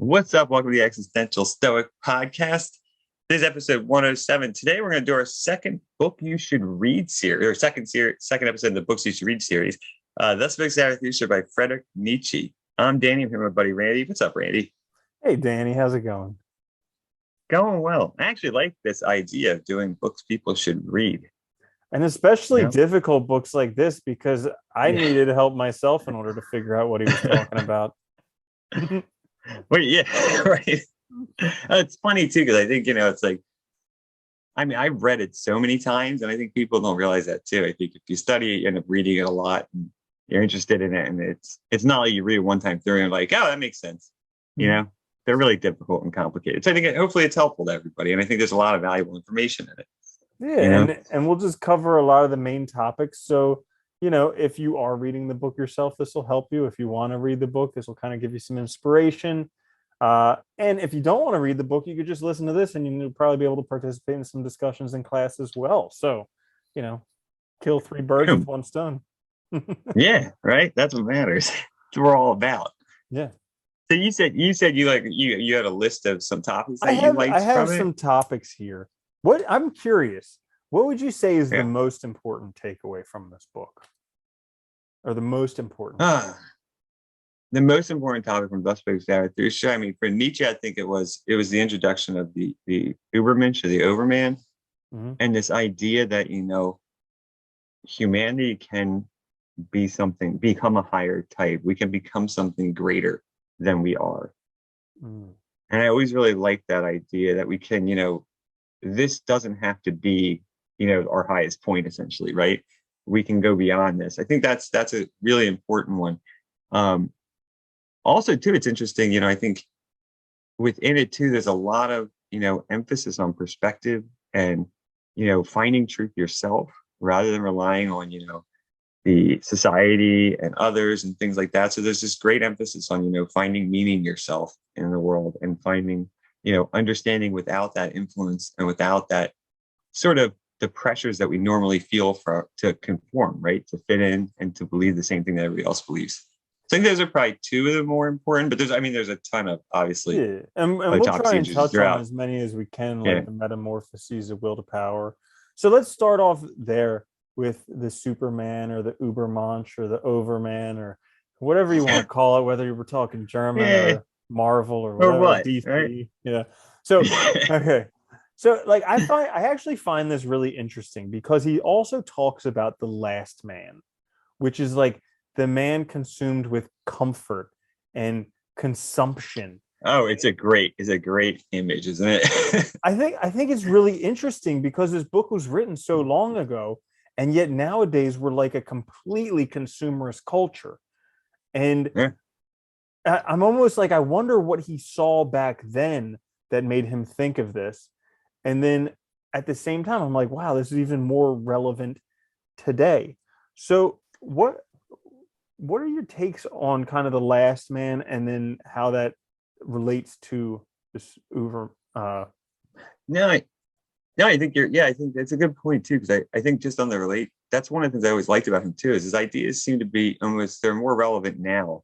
What's up? Welcome to the Existential Stoic podcast. This is episode 107. Today we're going to do our second book you should read series, or second episode of the books you should read series. Thus Spoke Zarathustra by Friedrich Nietzsche. I'm Danny. I'm here with my buddy Randy. What's up, Randy? Hey, Danny, how's it going? Going well. I actually like this idea of doing books people should read. And especially You know? difficult books like this because I Yeah. needed help myself in order to figure out what he was talking about. Wait, yeah, right. It's funny too, because I think, it's like, I've read it so many times, and I think people don't realize that too. I think if you study it, you end up reading it a lot, and you're interested in it, and it's not like you read it one time through and like, oh, that makes sense. They're really difficult and complicated. So I think hopefully it's helpful to everybody, and I think there's a lot of valuable information in it. Yeah, and we'll just cover a lot of the main topics. So, if you are reading the book yourself, this will help you. If you want to read the book, this will kind of give you some inspiration. And if you don't want to read the book, you could just listen to this and you'll probably be able to participate in some discussions in class as well. So, kill three birds with one stone. Yeah, right. That's what matters. That's what we're all about. Yeah. So you said you had a list of some topics that you liked I have from some it? topics here. I'm curious. What would you say is Yeah. the most important takeaway from this book? Or the most important? The most important topic from Thus Spoke Zarathustra. I mean, for Nietzsche, I think it was the introduction of the Übermensch, or the Overman, and this idea that humanity can become a higher type. We can become something greater than we are. And I always really liked that idea that we can, this doesn't have to be, our highest point, essentially, right? We can go beyond this. I think that's a really important one. Also, too, it's interesting, I think within it, too, there's a lot of, emphasis on perspective and, finding truth yourself rather than relying on, the society and others and things like that. So there's this great emphasis on, finding meaning yourself in the world and finding, understanding without that influence and without that sort of the pressures that we normally feel to conform, right? To fit in and to believe the same thing that everybody else believes. I think those are probably two of the more important, but there's a ton of, obviously. Yeah, and we'll try and touch on as many as we can, like the metamorphoses of will to power. So let's start off there with the Superman or the Übermensch or the Overman or whatever you want to call it, whether you were talking German or Marvel or whatever, what, DC. right? Yeah. So, okay. So like I actually find this really interesting because he also talks about the last man, which is like the man consumed with comfort and consumption. Oh, it's a great image, isn't it? I think it's really interesting because this book was written so long ago, and yet nowadays we're like a completely consumerist culture. And I'm almost like, I wonder what he saw back then that made him think of this. And then at the same time, I'm like, wow, this is even more relevant today. So what are your takes on kind of the last man and then how that relates to this Uber? No, I think I think that's a good point too, because I think just on the that's one of the things I always liked about him too, is his ideas seem to be they're more relevant now.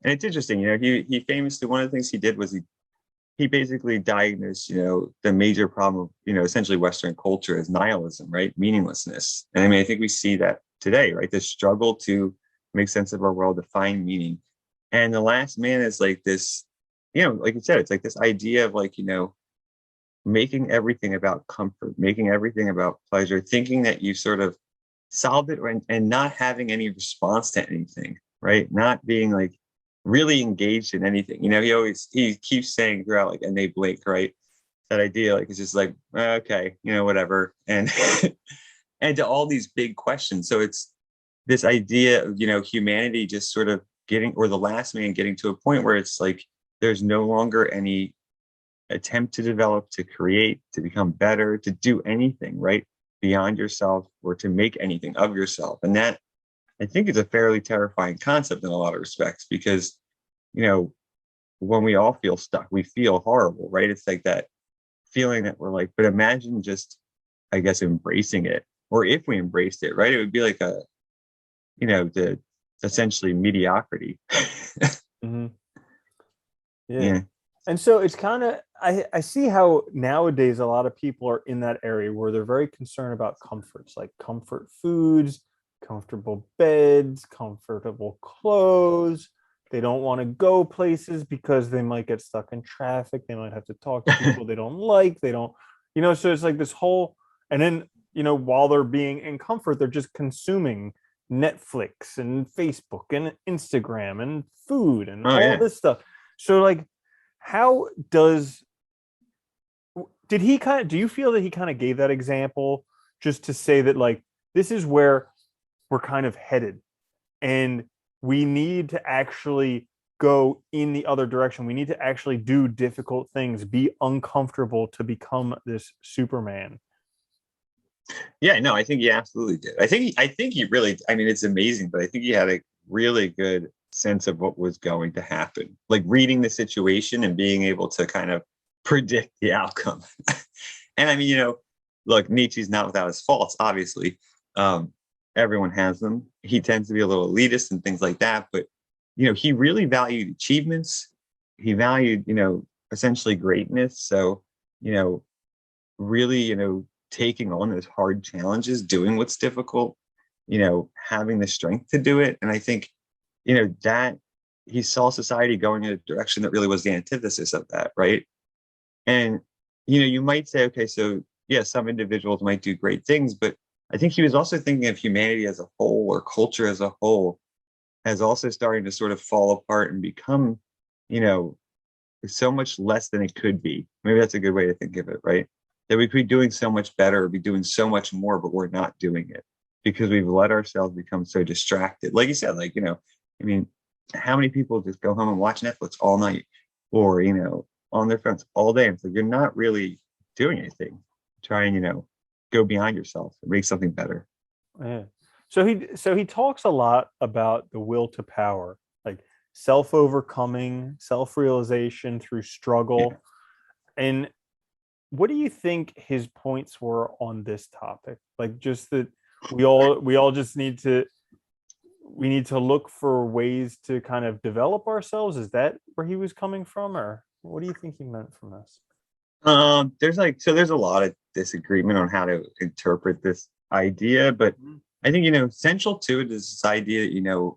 And it's interesting, he famously, one of the things he did was he basically diagnosed, the major problem of, essentially Western culture as nihilism, right? Meaninglessness. And I mean, I think we see that today, right? The struggle to make sense of our world, to find meaning. And the last man is like this, like you said, it's like this idea of like, making everything about comfort, making everything about pleasure, thinking that you sort of solved it, and not having any response to anything, right? Not being like really engaged in anything. He keeps saying throughout, like, and they blink, right? That idea, like, it's just like, okay, whatever. And and to all these big questions. So it's this idea of, humanity just sort of or the last man getting to a point where it's like, there's no longer any attempt to develop, to create, to become better, to do anything, right? Beyond yourself, or to make anything of yourself. And that, I think, is a fairly terrifying concept in a lot of respects, because, when we all feel stuck, we feel horrible, right? It's like that feeling that we're like, but imagine just, I guess, embracing it. Or if we embraced it, right? It would be like the essentially mediocrity. Mm-hmm. Yeah. And so it's kind of, I see how nowadays a lot of people are in that area where they're very concerned about comforts, like comfort foods, comfortable beds, comfortable clothes. They don't want to go places because they might get stuck in traffic. They might have to talk to people they don't like. They don't, so it's like this whole, and then, while they're being in comfort, they're just consuming Netflix and Facebook and Instagram and food and Oh all yeah. this stuff. So like, how did he kind of, do you feel that he kind of gave that example just to say that like this is where we're kind of headed and we need to actually go in the other direction? We need to actually do difficult things, be uncomfortable to become this Superman. Yeah, no, I think he absolutely did. I think he really, I mean, it's amazing, but I think he had a really good sense of what was going to happen. Like reading the situation and being able to kind of predict the outcome. And I mean, look, Nietzsche's not without his faults, obviously. Um, Everyone has them. He tends to be a little elitist and things like that, but he really valued achievements. He valued, essentially greatness. So, you know, really, taking on those hard challenges, doing what's difficult, having the strength to do it. And I think, that he saw society going in a direction that really was the antithesis of that, right? And, you might say, okay, so yeah, some individuals might do great things, but I think he was also thinking of humanity as a whole or culture as a whole as also starting to sort of fall apart and become, you know, so much less than it could be. Maybe that's a good way to think of it, right? That we could be doing so much better, be doing so much more, but we're not doing it because we've let ourselves become so distracted. Like you said, like, I mean, how many people just go home and watch Netflix all night or, on their phones all day? And so you're not really doing anything. Try and, go beyond yourself and make something better. Yeah. So he talks a lot about the will to power, like self-overcoming, self-realization through Yeah. struggle. And what do you think his points were on this topic? Like just that we all just we need to look for ways to kind of develop ourselves. Is that where he was coming from, or what do you think he meant from this? There's a lot of disagreement on how to interpret this idea, but I think, central to it is this idea that,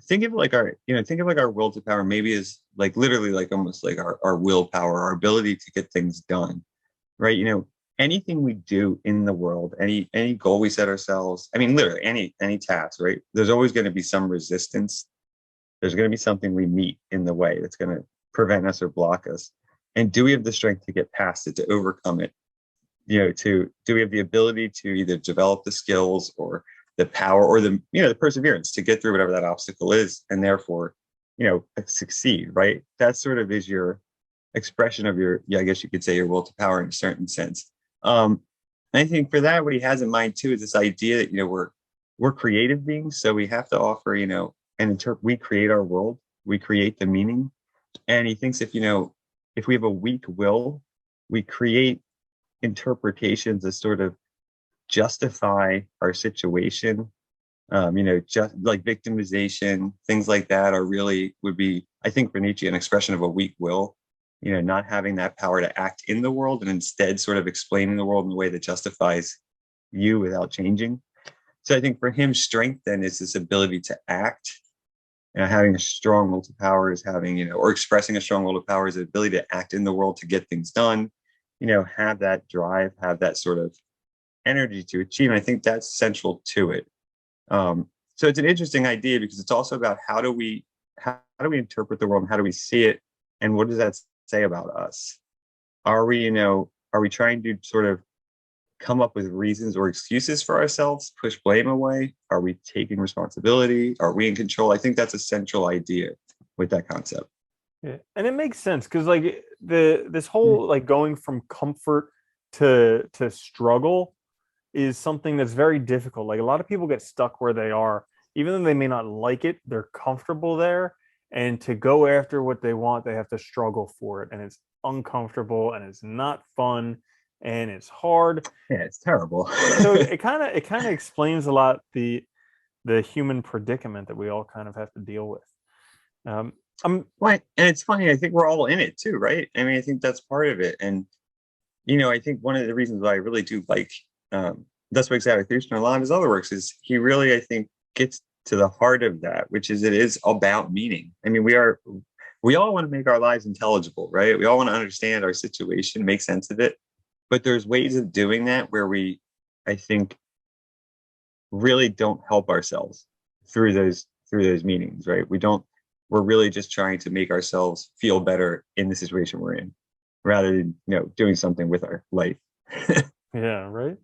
think of like our will to power maybe is like literally like almost like our willpower, our ability to get things done, right? Anything we do in the world, any goal we set ourselves, I mean, literally any task, right? There's always going to be some resistance. There's going to be something we meet in the way that's going to prevent us or block us. And do we have the strength to get past it, to overcome it? Do we have the ability to either develop the skills or the power or the perseverance to get through whatever that obstacle is and therefore, succeed, right? That sort of is your expression of your, yeah, I guess you could say your will to power in a certain sense. And I think for that, what he has in mind too is this idea that, we're creative beings. So we have to offer, we create our world, we create the meaning. And he thinks if we have a weak will, we create interpretations that sort of justify our situation. Just like victimization, things like that are really would be, I think, for Nietzsche, an expression of a weak will. Not having that power to act in the world and instead sort of explaining the world in a way that justifies you without changing. So I think for him, strength then is this ability to act. Having a strong will to power is having, or expressing a strong will to power is the ability to act in the world to get things done, have that drive, have that sort of energy to achieve. And I think that's central to it. So it's an interesting idea because it's also about how do we interpret the world and how do we see it, and what does that say about us? Are we trying to sort of come up with reasons or excuses for ourselves, push blame away? Are we taking responsibility? Are we in control? I think that's a central idea with that concept. Yeah. And it makes sense because like this whole like going from comfort to struggle is something that's very difficult. Like a lot of people get stuck where they are, even though they may not like it, they're comfortable there. And to go after what they want, they have to struggle for it. And it's uncomfortable and it's not fun and it's hard. Yeah, it's terrible. So it kind of explains a lot the human predicament that we all kind of have to deal with. Well, and it's funny, I think we're all in it too, right? I mean, I think that's part of it. And, I think one of the reasons why I really do like Thus Spoke Zarathustra and a lot of his other works is he really, I think, gets to the heart of that, which is it is about meaning. I mean, we all want to make our lives intelligible, right? We all want to understand our situation, make sense of it. But there's ways of doing that where we, I think, really don't help ourselves through those meanings, right? We're really just trying to make ourselves feel better in the situation we're in, rather than doing something with our life. Yeah, right.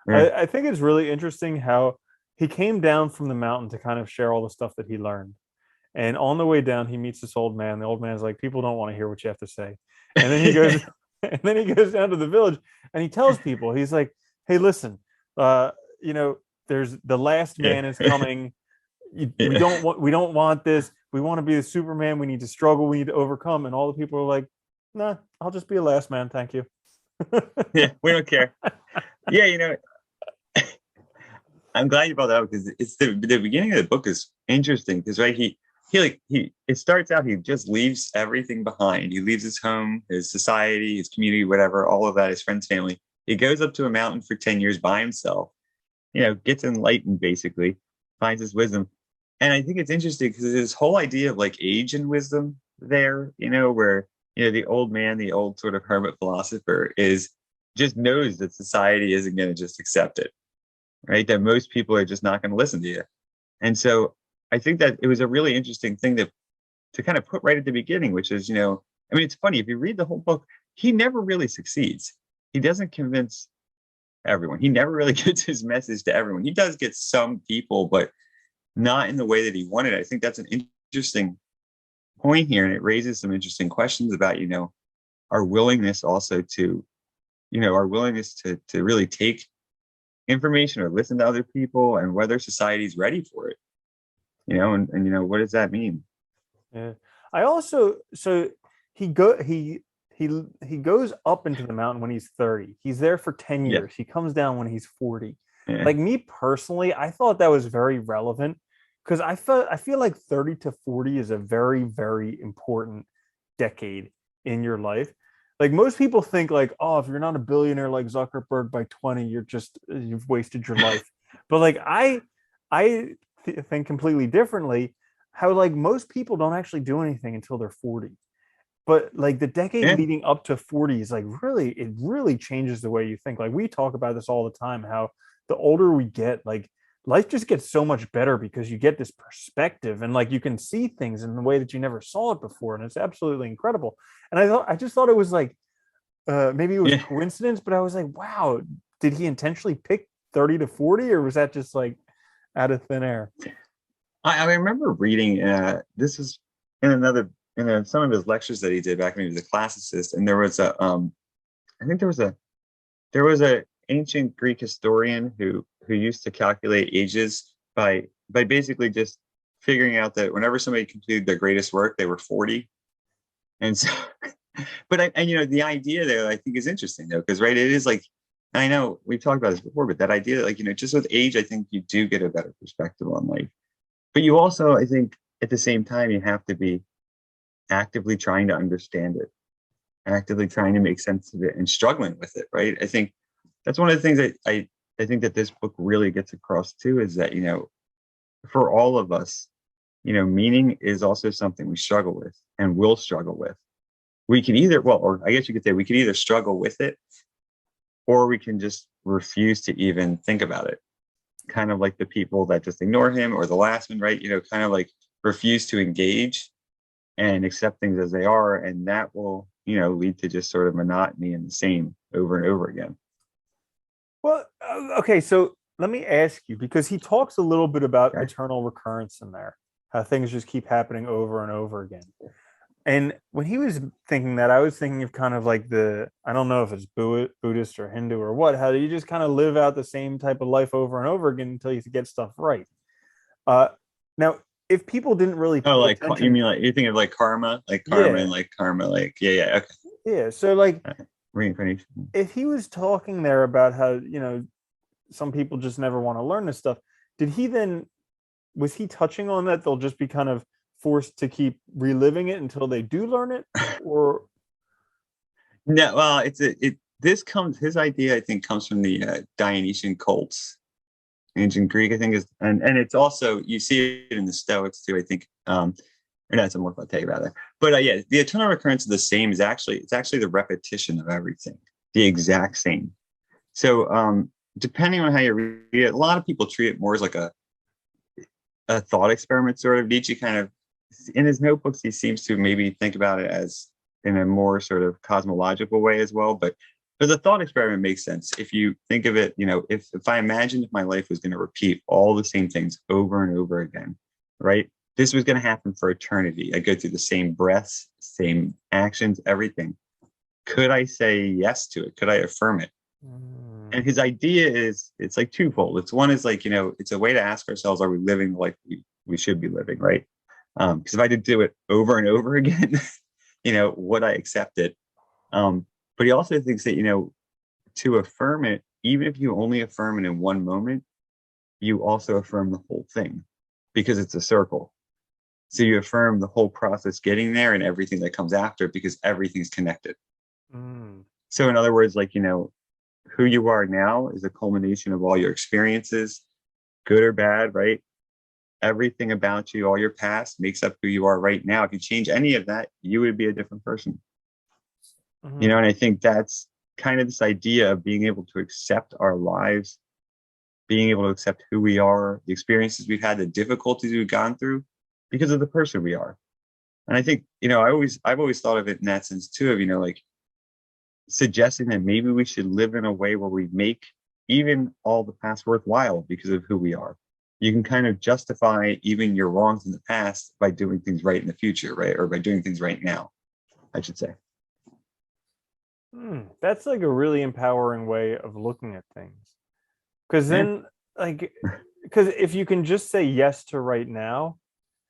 Yeah. I think it's really interesting how he came down from the mountain to kind of share all the stuff that he learned. And on the way down, he meets this old man. The old man's like, people don't want to hear what you have to say. And then he goes, and then he goes down to the village and he tells people, he's like, hey, listen, there's the last man is coming. We don't want this. We want to be the Superman. We need to struggle. We need to overcome. And all the people are like, nah, I'll just be a last man. Thank you. Yeah, we don't care. Yeah, I'm glad you brought that up because it's the beginning of the book is interesting because right he it starts out he just leaves everything behind. He leaves his home, his society, his community, whatever, all of that, his friends, family. He goes up to a mountain for 10 years by himself, gets enlightened basically, finds his wisdom. And I think it's interesting because this whole idea of like age and wisdom there, where the old man, the old sort of hermit philosopher just knows that society isn't going to just accept it, right? That most people are just not going to listen to you. And so I think that it was a really interesting thing to kind of put right at the beginning, which is, I mean, it's funny, if you read the whole book, he never really succeeds. He doesn't convince everyone. He never really gets his message to everyone. He does get some people, but not in the way that he wanted. I think that's an interesting point here. And it raises some interesting questions about, our willingness also to, our willingness to really take information or listen to other people and whether society's ready for it, and what does that mean? Yeah. I also so he goes up into the mountain when he's 30. He's there for 10 Yeah. years. He comes down when he's 40. Yeah. Like me personally, I thought that was very relevant because I feel like 30 to 40 is a very, very important decade in your life. Like most people think like, oh, if you're not a billionaire like Zuckerberg by 20, you've wasted your life. But like I think completely differently, how like most people don't actually do anything until they're 40. But like the decade Yeah. leading up to 40 is like it really changes the way you think. Like we talk about this all the time, how the older we get, like life just gets so much better because you get this perspective and like you can see things in the way that you never saw it before. And it's absolutely incredible. And I just thought it was like maybe it was Yeah. coincidence, but I was like, wow, did he intentionally pick 30 to 40 or was that just like out of thin air? I remember reading this is in some of his lectures that he did back when he was a classicist, and there was I think there was a ancient Greek historian who used to calculate ages by basically just figuring out that whenever somebody completed their greatest work, they were 40. And so but the idea there I think is interesting though, because right, it is like I know we've talked about this before, but that idea that like, just with age, I think you do get a better perspective on life. But you also, I think, at the same time, you have to be actively trying to understand it, actively trying to make sense of it and struggling with it, right? I think that's one of the things that I think that this book really gets across too, is that, for all of us, meaning is also something we struggle with and will struggle with. We can either, well, or I guess you could say we could either struggle with it or we can just refuse to even think about it. Kind of like the people that just ignore him, or the last one, right? Kind of like refuse to engage and accept things as they are. And that will, lead to just sort of monotony and the same over and over again. Well, okay, so let me ask you, because he talks a little bit about Okay. eternal recurrence in there, how things just keep happening over and over again. And when he was thinking that, I was thinking of kind of like I don't know if it's Buddhist or Hindu or what, how you just kind of live out the same type of life over and over again until you get stuff right. Now, if people didn't really Oh, pay like you attention, mean like you think of like karma, yeah, and like karma, like yeah, okay. yeah. So like, Reincarnation. if he was talking there about how some people just never want to learn this stuff, did he then was he touching on that they'll just be kind of forced to keep reliving it until they do learn it? Or No, well, his idea, I think, comes from the Dionysian cults, ancient Greek, I think, is, and it's also, you see it in the Stoics too, I think. Or that's a more fun take about it. But yeah, the eternal recurrence of the same is actually the repetition of everything, the exact same. So depending on how you read it, a lot of people treat it more as like a thought experiment, sort of. Nietzsche kind of, in his notebooks, he seems to maybe think about it as in a more sort of cosmological way as well. But the thought experiment makes sense if you think of it. If I imagined if my life was going to repeat all the same things over and over again, right? This was going to happen for eternity. I go through the same breaths, same actions, everything. Could I say yes to it? Could I affirm it? And his idea is, it's like twofold. It's one is like, it's a way to ask ourselves, are we living the life we should be living, right? Because if I did do it over and over again, would I accept it? But he also thinks that, to affirm it, even if you only affirm it in one moment, you also affirm the whole thing, because it's a circle. So you affirm the whole process getting there and everything that comes after, because everything's connected. So in other words, like, who you are now is a culmination of all your experiences, good or bad, right? Everything about you, all your past, makes up who you are right now. If you change any of that, you would be a different person. And I think that's kind of this idea of being able to accept our lives, being able to accept who we are, the experiences we've had, the difficulties we've gone through, because of the person we are. And I think, I've always thought of it in that sense too, of, like suggesting that maybe we should live in a way where we make even all the past worthwhile because of who we are. You can kind of justify even your wrongs in the past by doing things right in the future, right? Or by doing things right now, I should say. That's like a really empowering way of looking at things. Because then, because if you can just say yes to right now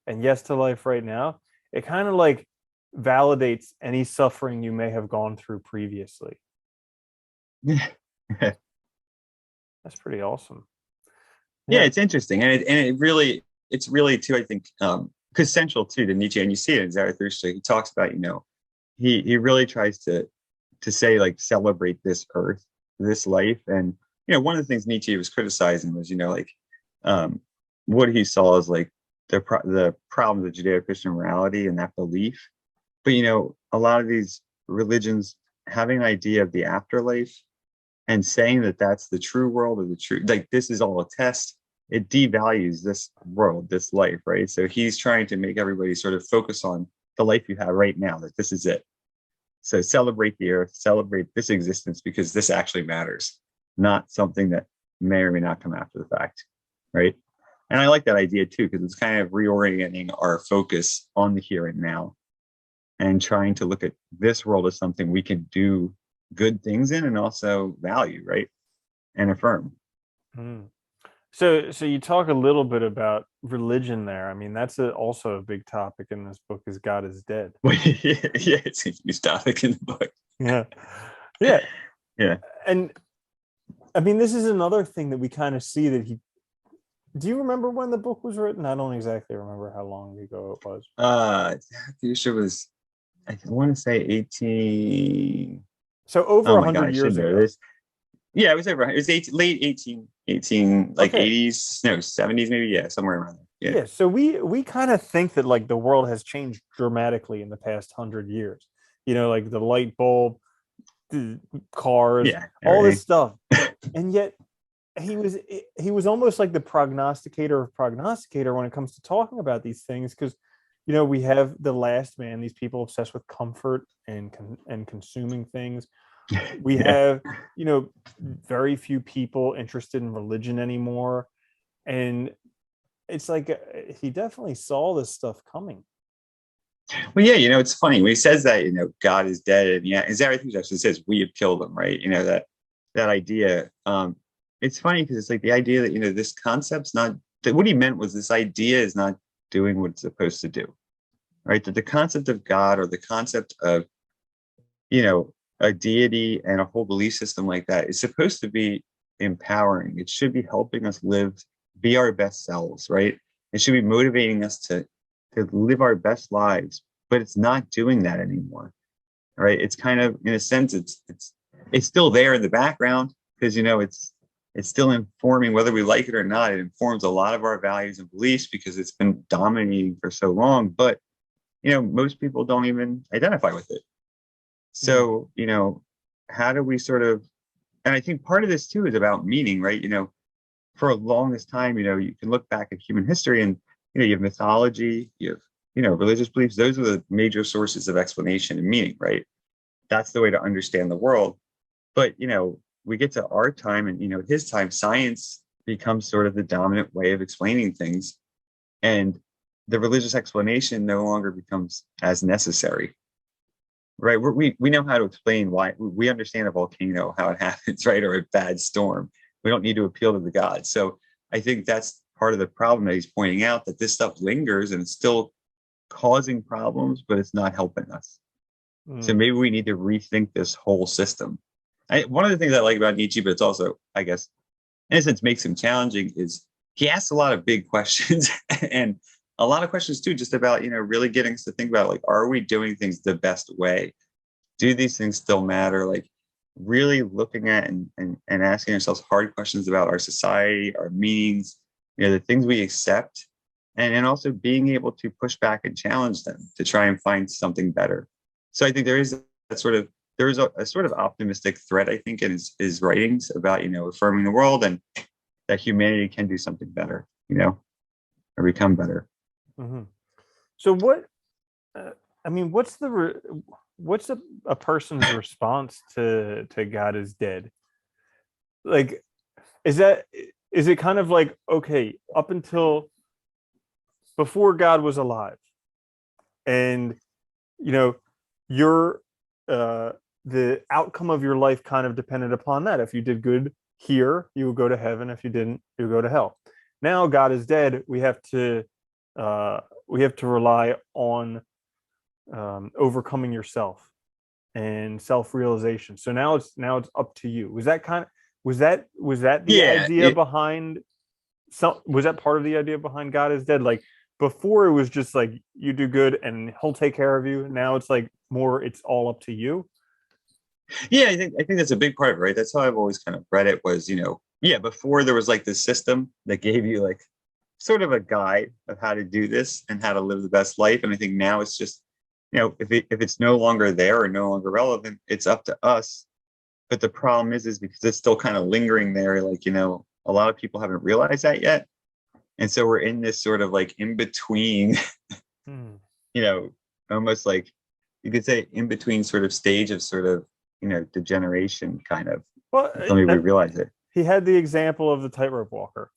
and yes to life right now, it kind of like validates any suffering you may have gone through previously. That's pretty awesome. Yeah, it's interesting, and it's really too, I think, because central too to Nietzsche, and you see it in Zarathustra. He talks about, he really tries to say, like, celebrate this earth, this life. And one of the things Nietzsche was criticizing was, what he saw as like the problems of Judeo-Christian morality and that belief. But a lot of these religions having an idea of the afterlife and saying that that's the true world, or the true, like, this is all a test, it devalues this world, this life, right? So he's trying to make everybody sort of focus on the life you have right now, that this is it. So celebrate the earth, celebrate this existence, because this actually matters, not something that may or may not come after the fact, right? And I like that idea too, because it's kind of reorienting our focus on the here and now, and trying to look at this world as something we can do good things in, and also value, right? And affirm. So you talk a little bit about religion there. I mean, that's also a big topic in this book, is God is dead. Yeah, it's a huge topic in the book. Yeah. And I mean, this is another thing that we kind of see that do you remember when the book was written? I don't exactly remember how long ago it was. Zarathustra was, I want to say 18. So over 100 years ago. Yeah, it was over. It was late 18, like Okay. 80s, no, 70s, maybe. Yeah, somewhere around there. Yeah. So we kind of think that, like, the world has changed dramatically in the past 100 years. Like the light bulb, the cars, all this stuff. And yet he was almost like the prognosticator of prognosticator when it comes to talking about these things, because we have the last man, these people obsessed with comfort and consuming things. We have very few people interested in religion anymore, and it's like he definitely saw this stuff coming. Well, yeah, it's funny when he says that, God is dead, and Zarathustra actually says we have killed him, right? That idea. It's funny because it's like the idea that this concept's not, that what he meant was this idea is not doing what it's supposed to do, right? That the concept of God, or the concept of a deity and a whole belief system like that, is supposed to be empowering. It should be helping us live, be our best selves, right? It should be motivating us to to live our best lives, but it's not doing that anymore. Right? It's kind of, in a sense, it's still there in the background because it's still informing whether we like it or not. It informs a lot of our values and beliefs because it's been dominating for so long. But most people don't even identify with it. So how do we sort of? And I think part of this too is about meaning, right? For a longest time, you can look back at human history and you have mythology, you have religious beliefs. Those are the major sources of explanation and meaning, right? That's the way to understand the world. But we get to our time, and his time, science becomes sort of the dominant way of explaining things, and the religious explanation no longer becomes as necessary, right? We know how to explain why. We understand a volcano, how it happens, right? Or a bad storm. We don't need to appeal to the gods. So I think that's part of the problem that he's pointing out, that this stuff lingers and it's still causing problems, but it's not helping us. So maybe we need to rethink this whole system. One of the things I like about Nietzsche, but it's also, I guess, in a sense, makes him challenging, is he asks a lot of big questions and a lot of questions too, just about, really getting us to think about, like, are we doing things the best way? Do these things still matter? Like, really looking at and asking ourselves hard questions about our society, our meanings, the things we accept, and also being able to push back and challenge them to try and find something better. So I think there is a sort of optimistic thread, I think, in his writings about, affirming the world and that humanity can do something better, or become better. Mm-hmm. So what, what's a person's response to God is dead? Like, is it kind of like, okay, up until before God was alive, and your the outcome of your life kind of depended upon that. If you did good here, you would go to heaven. If you didn't, you would go to hell. Now God is dead. We have to rely on overcoming yourself and self-realization. So now it's up to you. Was that the idea behind was that part of the idea behind God is dead? Like, before it was just like, you do good and he'll take care of you. Now it's like more, it's all up to you. Yeah, I think that's a big part of it, right? That's how I've always kind of read it, was, before there was like this system that gave you like sort of a guide of how to do this and how to live the best life. And I think now it's just, if it's no longer there or no longer relevant, it's up to us. But the problem is because it's still kind of lingering there, like, a lot of people haven't realized that yet. And so we're in this sort of like in between, almost like you could say in between sort of stage of sort of, degeneration kind of. Well, until we realize it. He had the example of the Tightrope Walker,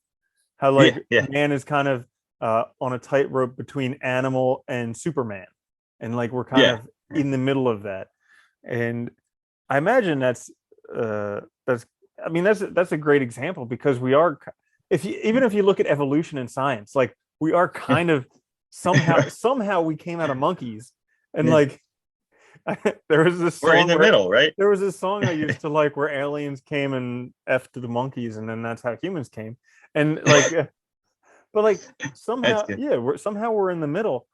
how like man is kind of on a tightrope between animal and Superman, and like we're kind of in the middle of that. And I imagine that's a great example, because we are, even if you look at evolution and science, like we are kind of somehow we came out of monkeys, and like there was this song, we're in the middle, right? There was this song I used to like where aliens came and effed the monkeys, and then that's how humans came. And like, but like somehow, we're in the middle,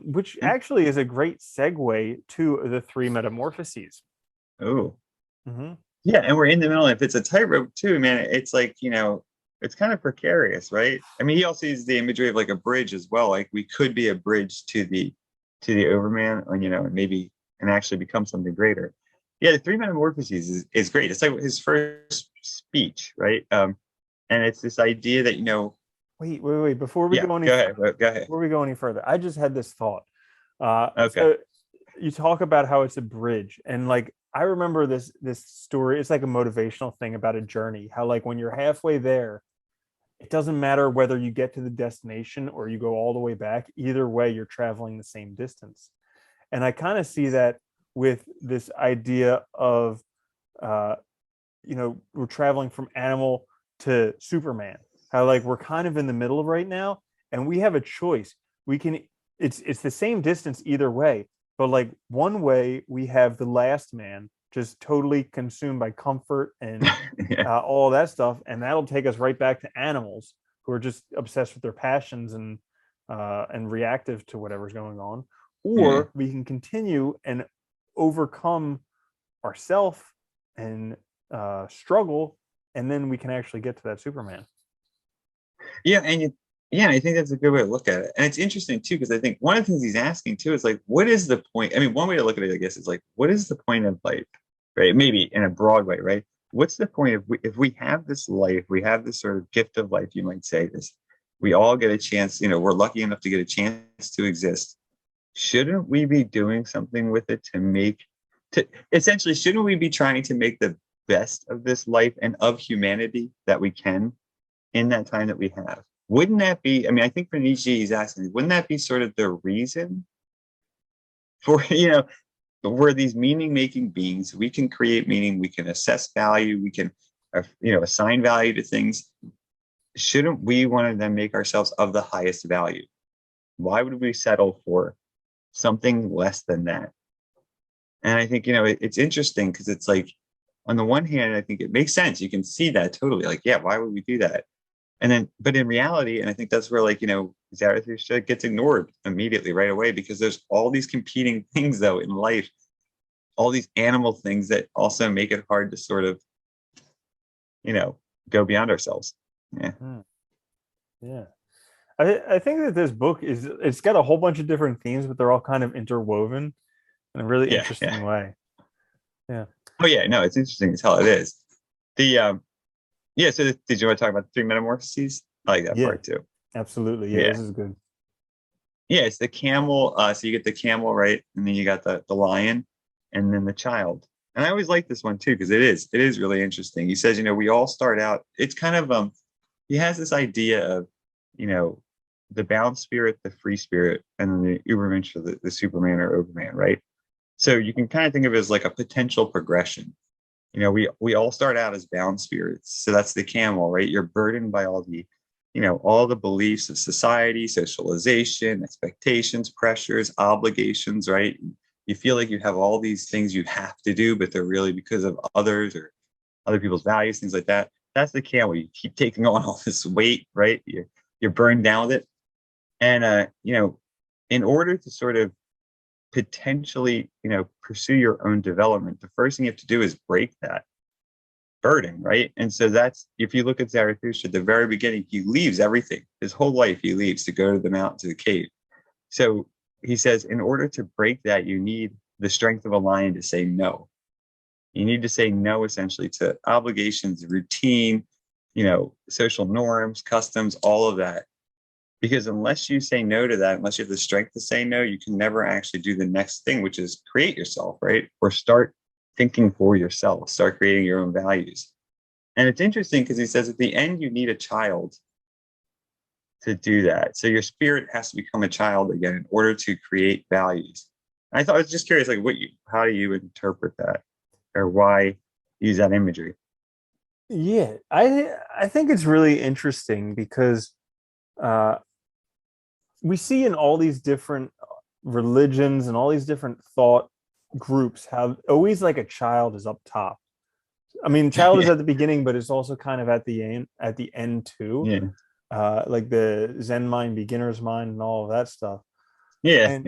which actually is a great segue to the Three Metamorphoses. Oh, yeah, and we're in the middle. If it's a tightrope too, man, it's like, it's kind of precarious, right? I mean, he also uses the imagery of like a bridge as well. Like we could be a bridge to the Overman, and maybe and actually become something greater. Yeah, the Three Metamorphoses is great. It's like his first speech, right? And it's this idea that, Wait. Before we go ahead. Before we go any further, I just had this thought. Okay. So you talk about how it's a bridge, and like I remember this story. It's like a motivational thing about a journey. How like when you're halfway there, it doesn't matter whether you get to the destination or you go all the way back. Either way, you're traveling the same distance. And I kind of see that with this idea of, we're traveling from animal to Superman. How like we're kind of in the middle right now, and we have a choice. We can, it's the same distance either way, but like one way we have the last man just totally consumed by comfort and all that stuff, and that'll take us right back to animals who are just obsessed with their passions and and reactive to whatever's going on, Yeah. or we can continue and overcome ourself and struggle, and then we can actually get to that Superman. Yeah, and yeah, I think that's a good way to look at it. And it's interesting too, because I think one of the things he's asking too is like, what is the point? I mean, one way to look at it, I guess, is like, what is the point of life? Right? Maybe in a broad way, right? What's the point if we have this life, we have this sort of gift of life, you might say this, we all get a chance, we're lucky enough to get a chance to exist. Shouldn't we be doing something with it to essentially, shouldn't we be trying to make the best of this life and of humanity that we can in that time that we have? Wouldn't that be, I mean, I think for Nietzsche, he's asking, wouldn't that be sort of the reason for, we're these meaning-making beings. We can create meaning. We can assess value. We can, assign value to things. Shouldn't we want to then make ourselves of the highest value? Why would we settle for something less than that? And I think, it's interesting because it's like, on the one hand, I think it makes sense. You can see that totally. Like, yeah, why would we do that? And then, but in reality, and I think that's where, like, Zarathustra gets ignored immediately right away, because there's all these competing things, though, in life, all these animal things that also make it hard to sort of, go beyond ourselves. Yeah. Yeah. I think that this book it's got a whole bunch of different themes, but they're all kind of interwoven in a really interesting way. Yeah. Oh yeah, no, it's interesting as hell. It is. The yeah. So did you want to talk about the Three Metamorphoses? I like that part too. Absolutely. Yeah, this is good. Yeah, it's the camel. So you get the camel, right, and then you got the lion, and then the child. And I always like this one too, because it is really interesting. He says, we all start out. It's kind of he has this idea of, the bound spirit, the free spirit, and then the Übermensch, the Superman or Overman, right? So you can kind of think of it as like a potential progression. We all start out as bound spirits. So that's the camel, right? You're burdened by all the beliefs of society, socialization, expectations, pressures, obligations, right? You feel like you have all these things you have to do, but they're really because of others or other people's values, things like that. That's the camel. You keep taking on all this weight, right? You're burned down with it. And, in order to sort of potentially, pursue your own development, the first thing you have to do is break that burden, right? And so that's, if you look at Zarathustra at the very beginning, he leaves everything, his whole life he leaves to go to the mountain, to the cave. So he says, in order to break that, you need the strength of a lion to say no. You need to say no, essentially, to obligations, routine, social norms, customs, all of that. Because unless you say no to that, unless you have the strength to say no, you can never actually do the next thing, which is create yourself, right? Or start thinking for yourself, start creating your own values. And it's interesting because he says at the end, you need a child to do that. So your spirit has to become a child again in order to create values. And I was just curious, like, how do you interpret that, or why use that imagery? Yeah, I think it's really interesting because we see in all these different religions and all these different thought groups how always like a child is up top. I mean, child is at the beginning, but it's also kind of at the end too. Yeah. Like the Zen mind, beginner's mind, and all of that stuff. Yeah.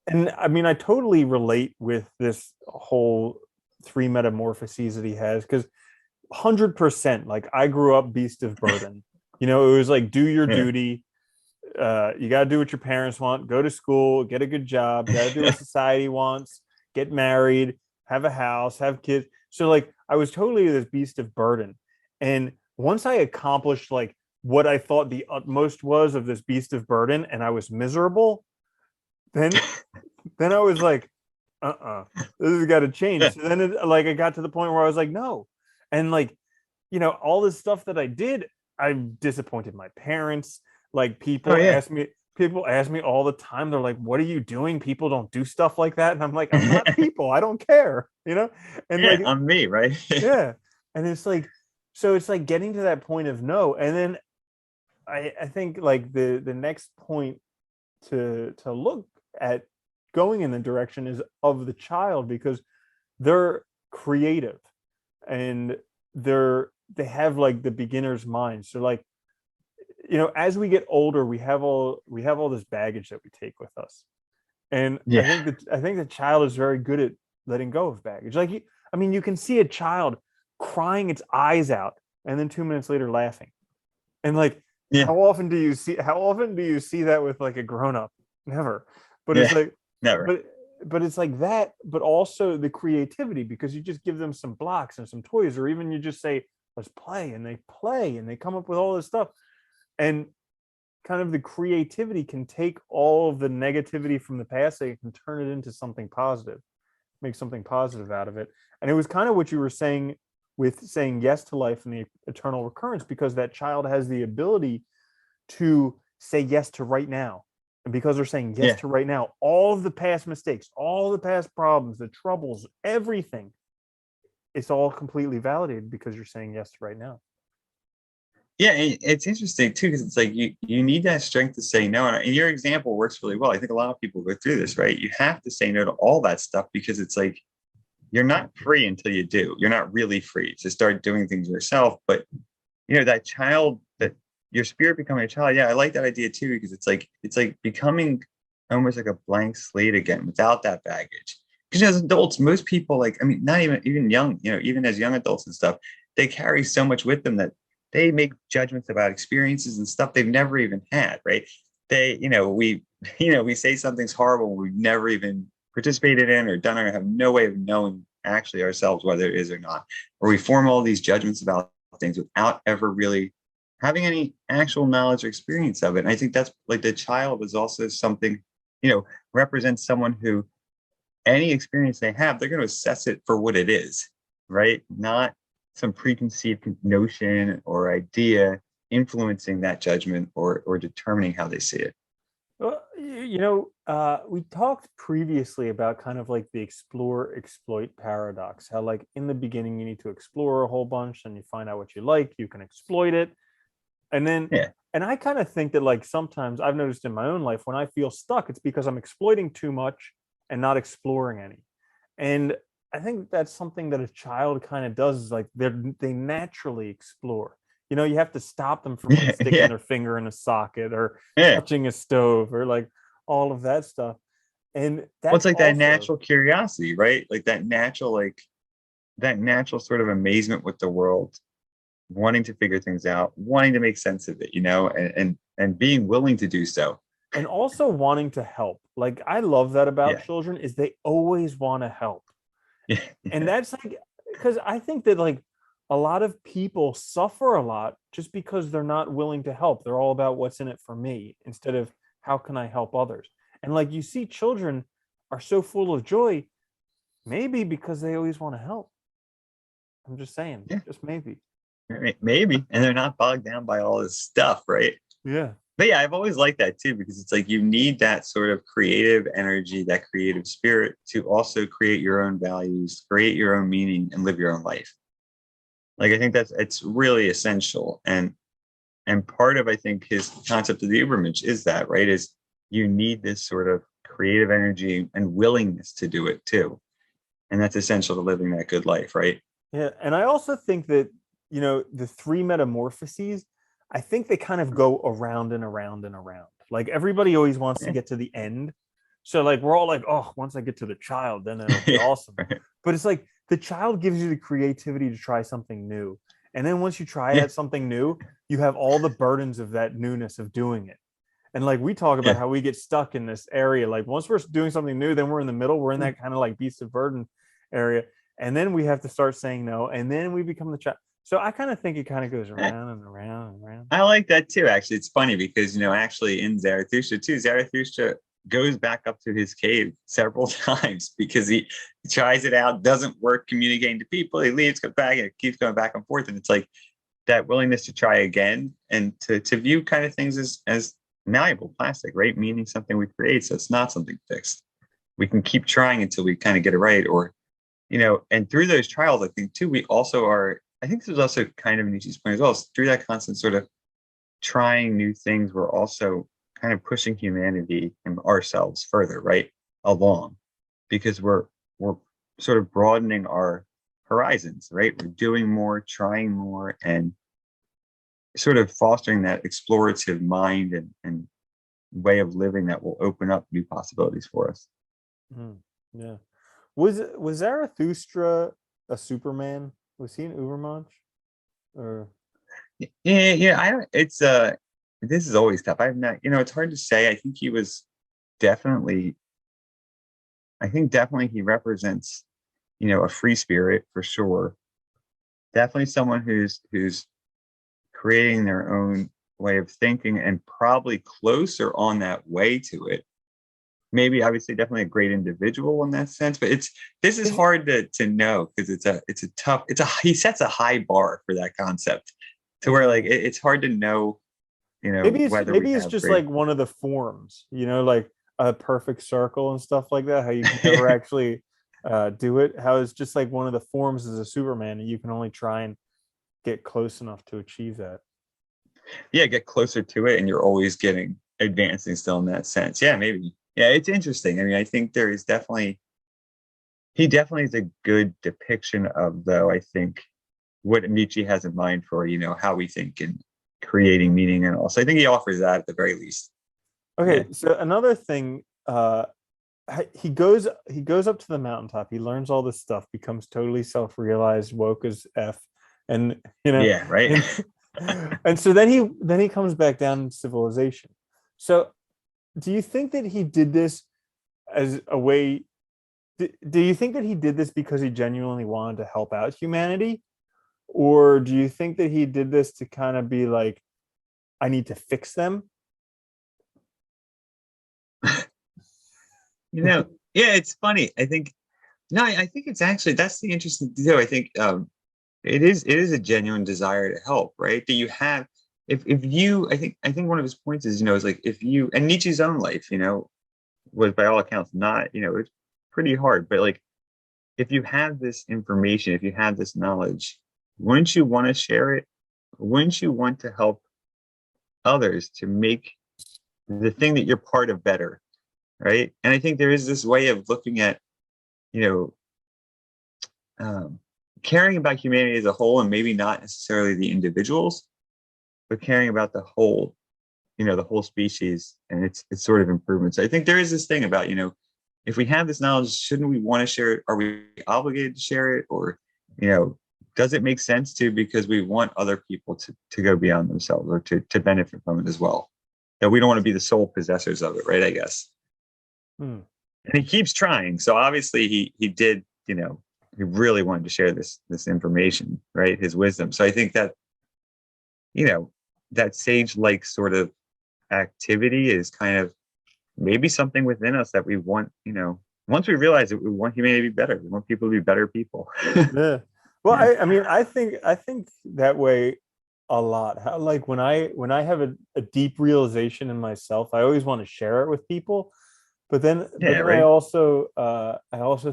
And I mean, I totally relate with this whole three metamorphoses that he has, because 100%, like, I grew up beast of burden. It was like, do your Yeah. duty. You got to do what your parents want, go to school, get a good job, got to do what society wants, get married, have a house, have kids. So like, I was totally this beast of burden. And once I accomplished like what I thought the utmost was of this beast of burden, and I was miserable, then I was like, this has got to change. So then I got to the point where I was like, no. And like, all this stuff that I did, I disappointed my parents. Like people ask me all the time, they're like, what are you doing? People don't do stuff like that. And I'm like, I'm not people. I don't care, And yeah, like, I'm me, right? yeah. And it's like, so it's like getting to that point of no. And then I think like the next point to look at going in the direction is of the child, because they're creative and they have like the beginner's mind. So like, as we get older, we have all this baggage that we take with us. And Yeah. I think the child is very good at letting go of baggage. Like, you can see a child crying its eyes out and then 2 minutes later laughing. And like, Yeah. how often do you see that with like a grown up? Never. But it's like, never. But it's like that, but also the creativity, because you just give them some blocks and some toys, or even you just say, let's play, and they come up with all this stuff. And kind of the creativity can take all of the negativity from the past, they can turn it into something positive, make something positive out of it. And it was kind of what you were saying with saying yes to life and the eternal recurrence, because that child has the ability to say yes to right now. And because they're saying yes to right now, all of the past mistakes, all the past problems, the troubles, everything, it's all completely validated because you're saying yes to right now. Yeah, it's interesting too, because it's like you need that strength to say no. And your example works really well. I think a lot of people go through this, right? You have to say no to all that stuff, because it's like you're not free until you do. You're not really free to start doing things yourself. But that child, that your spirit becoming a child. Yeah, I like that idea too, because it's like becoming almost like a blank slate again without that baggage. Because as adults, most people, not even young, even as young adults and stuff, they carry so much with them that they make judgments about experiences and stuff they've never even had, right? We say something's horrible we've never even participated in or done, or have no way of knowing actually ourselves whether it is or not. Or we form all these judgments about things without ever really having any actual knowledge or experience of it. And I think that's like the child is also something, represents someone who any experience they have, they're going to assess it for what it is, right? Not some preconceived notion or idea influencing that judgment or determining how they see it. Well, we talked previously about kind of like the explore exploit paradox, how like in the beginning you need to explore a whole bunch, and you find out what you like, you can exploit it. And then and I kind of think that like sometimes I've noticed in my own life, when I feel stuck, it's because I'm exploiting too much and not exploring any. And I think that's something that a child kind of does, is like they naturally explore. You have to stop them from like sticking their finger in a socket or touching a stove or like all of that stuff. And that's it's like that natural curiosity, right? Like that natural sort of amazement with the world, wanting to figure things out, wanting to make sense of it, and being willing to do so. And also wanting to help. Like, I love that about children, is they always want to help. And that's like, because I think that like a lot of people suffer a lot just because they're not willing to help. They're all about what's in it for me instead of how can I help others. And like, you see children are so full of joy, maybe because they always want to help. I'm just saying, just maybe. Maybe. And they're not bogged down by all this stuff, right? Yeah. But yeah, I've always liked that too, because it's like you need that sort of creative energy, that creative spirit to also create your own values, create your own meaning, and live your own life. Like, I think it's really essential. And part of, I think, his concept of the Übermensch is that, right? Is you need this sort of creative energy and willingness to do it too. And that's essential to living that good life, right? Yeah. And I also think that, the three metamorphoses, I think they kind of go around and around and around. Like, everybody always wants to get to the end. So like, we're all like, oh, once I get to the child, then it'll be awesome. But it's like the child gives you the creativity to try something new. And then once you try out something new, you have all the burdens of that newness of doing it. And like, we talk about how we get stuck in this area. Like, once we're doing something new, then we're in the middle. We're in that kind of like beast of burden area. And then we have to start saying no. And then we become the child. So I kind of think it kind of goes around and around and around. I like that too. Actually, it's funny because, actually in Zarathustra too, Zarathustra goes back up to his cave several times because he tries it out, doesn't work communicating to people. He leaves, goes back, and it keeps going back and forth. And it's like that willingness to try again and to view kind of things as malleable plastic, right? Meaning something we create. So it's not something fixed. We can keep trying until we kind of get it right. Or, and through those trials, I think too, we also are, I think this is also kind of Nietzsche's point as well. Through that constant sort of trying new things, we're also kind of pushing humanity and ourselves further, right, along, because we're sort of broadening our horizons, right? We're doing more, trying more, and sort of fostering that explorative mind and way of living that will open up new possibilities for us. Yeah. Was Zarathustra a Superman? Was he an Ubermensch? Or Yeah. I don't. It's This is always tough. I've not. It's hard to say. I think he was definitely. I think definitely he represents, a free spirit for sure. Definitely someone who's creating their own way of thinking and probably closer on that way to it. Maybe obviously definitely a great individual in that sense, but this is hard to know because he sets a high bar for that concept to where like it's hard to know, whether we maybe it's have just great. like one of the forms, like a perfect circle and stuff like that. How you can never actually do it. How it's just like one of the forms as a Superman, and you can only try and get close enough to achieve that. Yeah, get closer to it and you're always getting advancing still in that sense. Yeah, maybe. Yeah, it's interesting. I mean, I think he definitely is a good depiction of, though, I think what Nietzsche has in mind for, how we think and creating meaning and all. So I think he offers that at the very least. Okay, Yeah. so another thing, he goes up to the mountaintop, he learns all this stuff, becomes totally self-realized, woke as F, and Yeah, right. and, and so then he comes back down in civilization. So do you think that he did this as a way, do you think that he did this because he genuinely wanted to help out humanity? Or do you think that he did this to kind of be like, I need to fix them? Yeah, it's funny. I think no, I think it's actually that's the interesting deal. I think it is a genuine desire to help, right? That you have if you I think one of his points is like if you and Nietzsche's own life, was by all accounts not, it's pretty hard, but like if you have this information, if you have this knowledge, wouldn't you want to share it? Wouldn't you want to help others to make the thing that you're part of better, right? And I think there is this way of looking at, you know, caring about humanity as a whole, and maybe not necessarily the individuals, but caring about the whole, the whole species and its sort of improvements. I think there is this thing about, if we have this knowledge, shouldn't we want to share it? Are we obligated to share it? Or, does it make sense to, because we want other people to go beyond themselves or to benefit from it as well? That we don't want to be the sole possessors of it, right? I guess. And he keeps trying. So obviously he did, he really wanted to share this information, right? His wisdom. So I think that, that sage-like sort of activity is kind of maybe something within us that we want, once we realize that we want humanity to be better, we want people to be better people. Yeah. Well, I mean, I think that way a lot. How, like when I have a deep realization in myself, I always want to share it with people. But then, Yeah, I right. also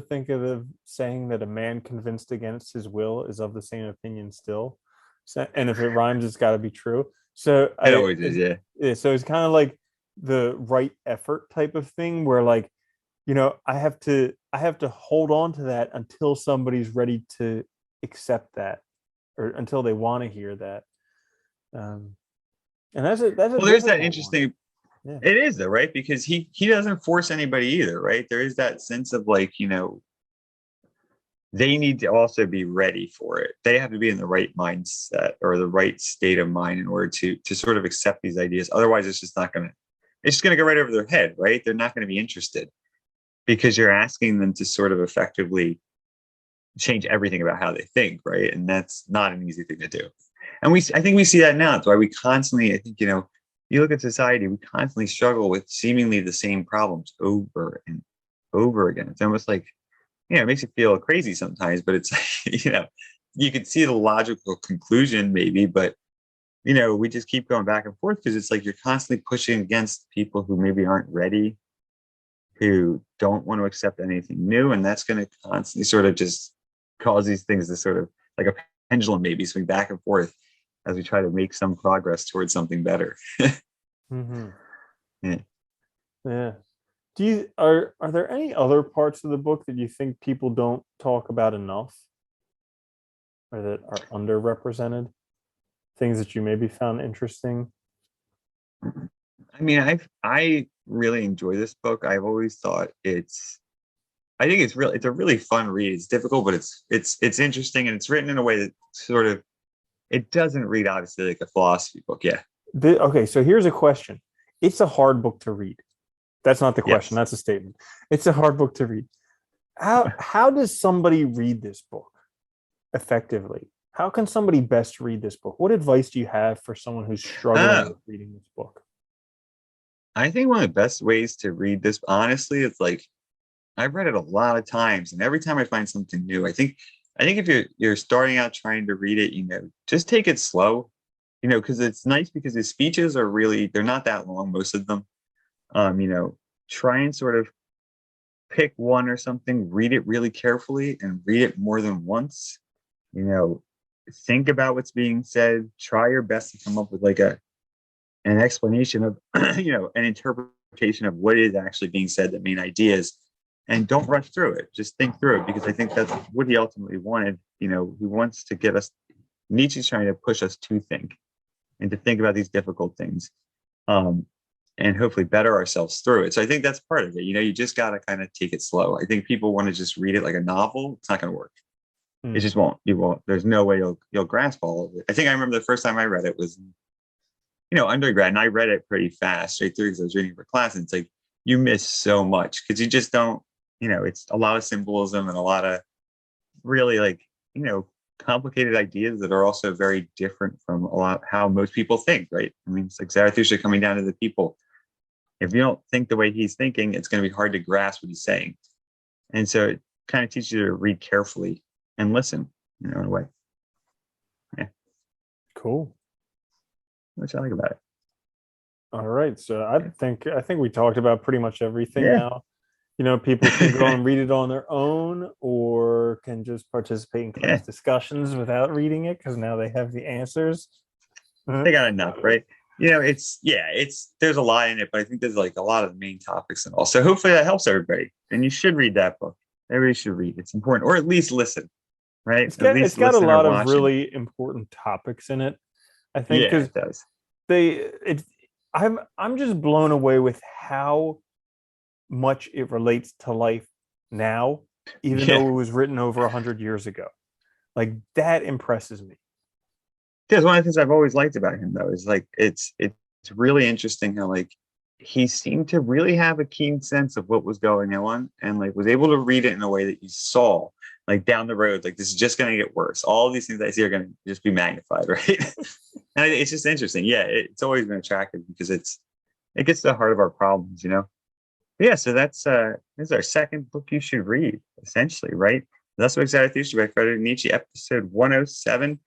think of the saying that a man convinced against his will is of the same opinion still. So, and if it rhymes, it's got to be true. So It always is, yeah. so it's kind of like the right effort type of thing, where like, I have to hold on to that until somebody's ready to accept that, or until they want to hear that. And that's a Well, there's that difficult one. interesting. Yeah. It is though, right? Because he doesn't force anybody either, right? There is that sense of like, they need to also be ready for it. They have to be in the right mindset or the right state of mind in order to sort of accept these ideas. Otherwise, it's just gonna go right over their head, right? They're not gonna be interested because you're asking them to sort of effectively change everything about how they think, right? And that's not an easy thing to do. And I think we see that now. That's why we constantly, I think, you look at society, we constantly struggle with seemingly the same problems over and over again. It's almost like, it makes you feel crazy sometimes, but it's like, you could see the logical conclusion maybe, but, we just keep going back and forth because it's like you're constantly pushing against people who maybe aren't ready, who don't want to accept anything new. And that's going to constantly sort of just cause these things to sort of like a pendulum maybe swing back and forth as we try to make some progress towards something better. Mm-hmm. Yeah. Yeah. Are there any other parts of the book that you think people don't talk about enough, or that are underrepresented? things that you maybe found interesting? I mean, I really enjoy this book. I've always thought I think it's a really fun read. It's difficult, but it's interesting, and it's written in a way that sort of it doesn't read obviously like a philosophy book. Yeah. Okay, so here's a question. It's a hard book to read. That's not the question. Yes. That's a statement. It's a hard book to read. How does somebody read this book effectively? How can somebody best read this book? What advice do you have for someone who's struggling with reading this book? I think one of the best ways to read this, honestly, is like I've read it a lot of times, and every time I find something new, I think if you're starting out trying to read it, just take it slow, because it's nice because his speeches are really they're not that long, most of them. Try and sort of pick one or something, read it really carefully, and read it more than once. You know, think about what's being said. Try your best to come up with like an explanation of, an interpretation of what is actually being said, the main ideas, and don't rush through it. Just think through it because I think that's what he ultimately wanted. He wants to get us. Nietzsche's trying to push us to think and to think about these difficult things, and hopefully better ourselves through it. So I think that's part of it. You just got to kind of take it slow. I think people want to just read it like a novel. It's not going to work. It just won't. You won't. There's no way you'll grasp all of it. I think I remember the first time I read it was, undergrad, and I read it pretty fast, straight through because I was reading for class. And it's like you miss so much because you just don't. It's a lot of symbolism and a lot of really complicated ideas that are also very different from a lot how most people think. Right? I mean, it's like Zarathustra coming down to the people. If you don't think the way he's thinking, it's going to be hard to grasp what he's saying. And so it kind of teaches you to read carefully and listen, in a way. Yeah. Cool. Which I like about it. All right. So I think we talked about pretty much everything Yeah. now. People can go and read it on their own or can just participate in class discussions without reading it because now they have the answers. They got enough, right? There's a lot in it, but I think there's like a lot of the main topics and all. So hopefully that helps everybody. And you should read that book. Everybody should read. It's important, or at least listen, right? It's got a lot of really important topics in it. I think because it does. I'm just blown away with how much it relates to life now, even though it was written over 100 years ago. Like that impresses me. Yeah, one of the things I've always liked about him, though, is like it's really interesting how like he seemed to really have a keen sense of what was going on and like was able to read it in a way that you saw like down the road, like this is just going to get worse. All of these things I see are going to just be magnified, right? And it's just interesting. Yeah, it's always been attractive because it gets to the heart of our problems, Yeah, so that's our second book you should read, essentially, right? Thus Spoke Zarathustra by Friedrich Nietzsche, episode 107.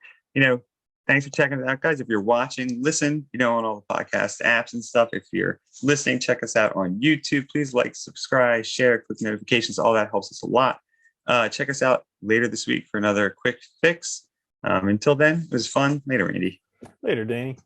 Thanks for checking it out, guys. If you're watching, listen, on all the podcast apps and stuff. If you're listening, check us out on YouTube. Please like, subscribe, share, click notifications. All that helps us a lot. Check us out later this week for another quick fix. Until then, it was fun. Later, Randy. Later, Danny.